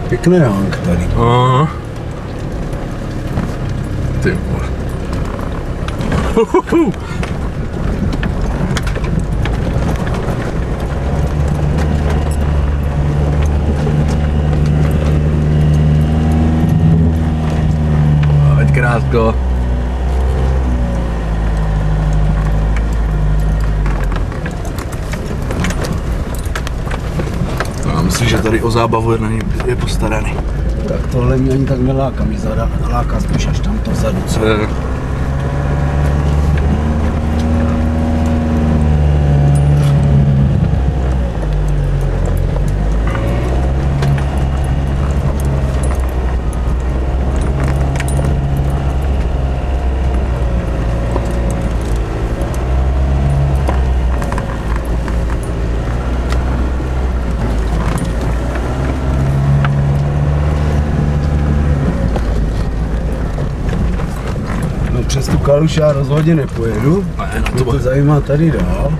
Pěkný hang tady. Aha. Ty vole. Ať krátko. Já myslím, že tady o zábavu je postaraný. Tak tohle mě ani tak neláká, mě láká spíš až tam to vzadu, co? Přes tu kaluž já rozhodně nepojedu, mě to zajímá tady dál.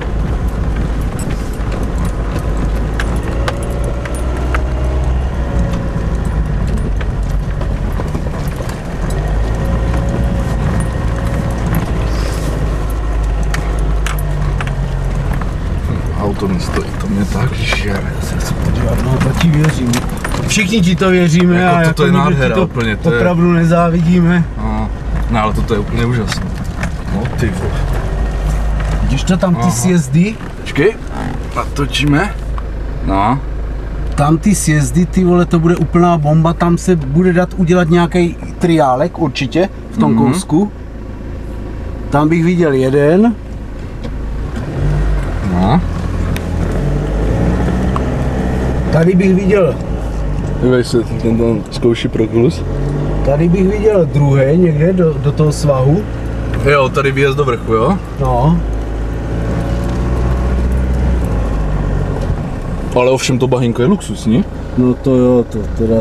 Auto nestojí, to mě tak žere. Já se podívat, no to ti věřím. Všichni ti to věříme jako a toto jako je nádhera, to úplně, to opravdu nezávidíme. No ale toto je úplně úžasné. No ty vole. Vidíš to tam ty sjezdy? Počkej, natočíme. No. Tam ty sjezdy, ty vole, to bude úplná bomba, tam se bude dát udělat nějaký triálek určitě v tom kousku. Tam bych viděl jeden. No. Tady bych viděl. Dívej se, ten tam zkouší proklus. Tady bych viděl druhý někde do toho svahu. Jo, tady výjezd do vrchu, jo? No. Ale ovšem to bahínko je luxusní. No to jo, to teda...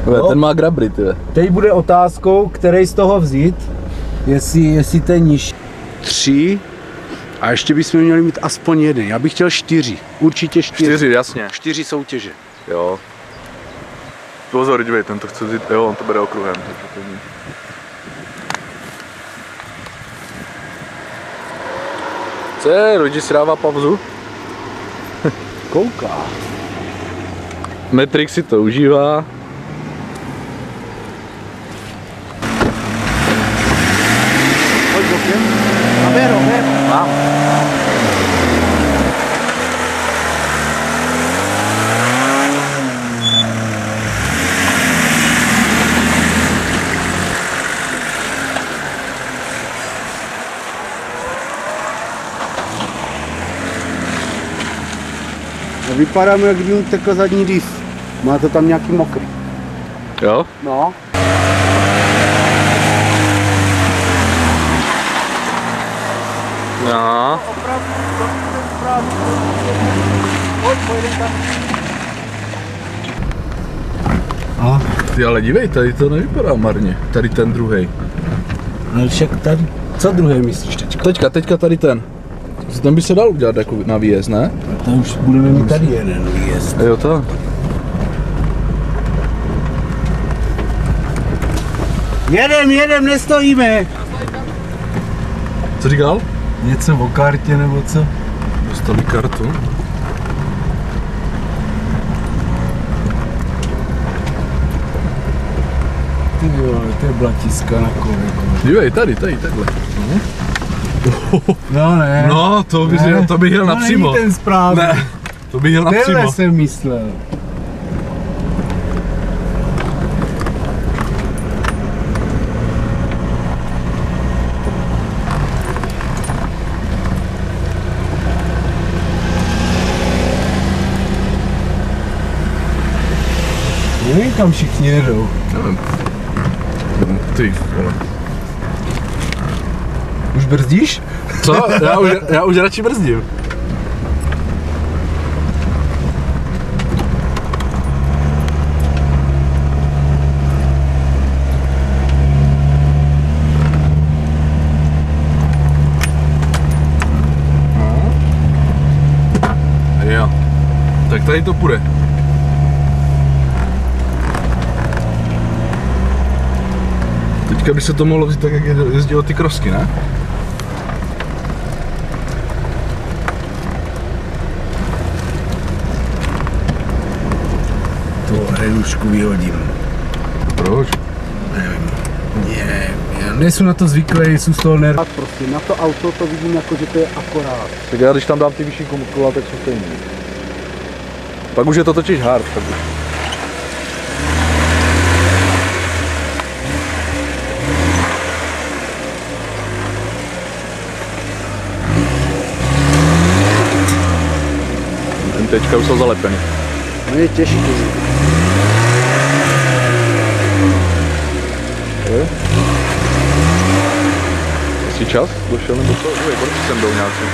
No. Ten má grabry, tyhle. Teď bude otázkou, který z toho vzít, jestli ten nižší. 3 a ještě bychom měli mít aspoň jeden. Já bych chtěl 4, určitě 4. 4, jasně. 4 soutěže. Jo. Pozor, dívej, ten to chce vzít, jo, on to bere okruhem. Takže to není. Co, Rodi si dává pauzu? Kouká. Matrix si to užívá. Pojď bokem. A Vero. Mám. Vypadá mu, jak kdyby mu tekl zadní div. Má to tam nějaký mokrý. Jo? No. No. A? Ty ale dívej, tady to nevypadá marně. Tady ten druhej. Ale však tady, co druhé myslíš teďka? Teďka tady ten. Ten by se dal udělat jako na výjezd, ne? A to už budeme mít tady jeden výjezd. Jo to. Jedem, nestojíme! Co říkal? Něco o kartě nebo co? Dostali kartu. Ty vole, to je blatiska na kole. Dívej, tady, takhle. No ne. No, to bych jel napřímo. No není ten správný. Ne, to bych jel napřímo. Tenhle jsem myslel. Nevím, kam všichni jedou. Nevím. Ty vole. Už brzdíš? Co? Já už radši brzdím. Jo. Tak tady to půjde. Teďka by se to mohlo vzít tak, jak jezdilo ty krosky, ne? To hrelušku vyhodím. Proč? Nevím. Já nejsem na to zvyklý, jsem z toho nervózní. Prostě na to auto to vidím jako, že to je akorát. Tak já když tam dám ty vyšší kola, tak jsou stejný. Pak už je to točíš hard. Tak už. MTčka už jsou zalepeny. No je těžký. Jestli čas došel nebo co? Kolik sem jdou nějaký?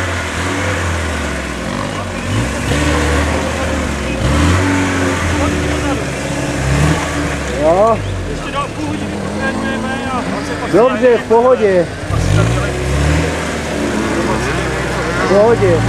Jo. Dobře, v pohodě. V pohodě.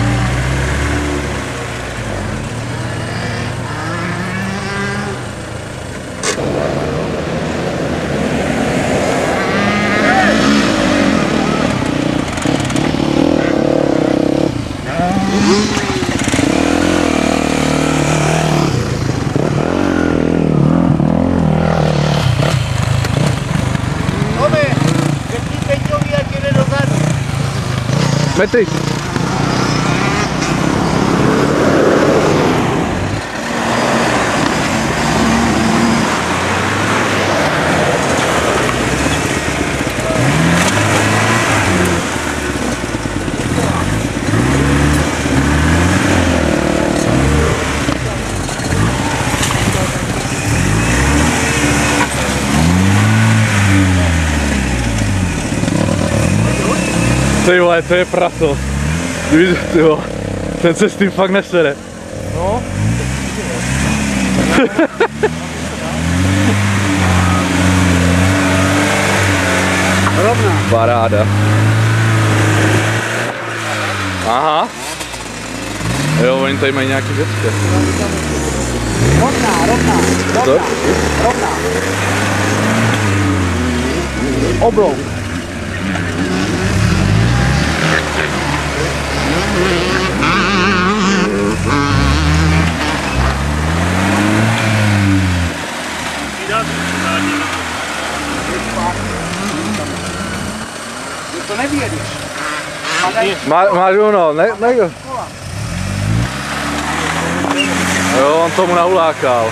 Metry! Ty vole, to je praso. Ty vole, ten se s tím fakt nesere. No. Rovná. Paráda. Aha. Jo, oni tady mají nějaký věcke. Rovná. Oblouk. To nevědíš. Máš ono, ne? Jo, on tomu naulákal.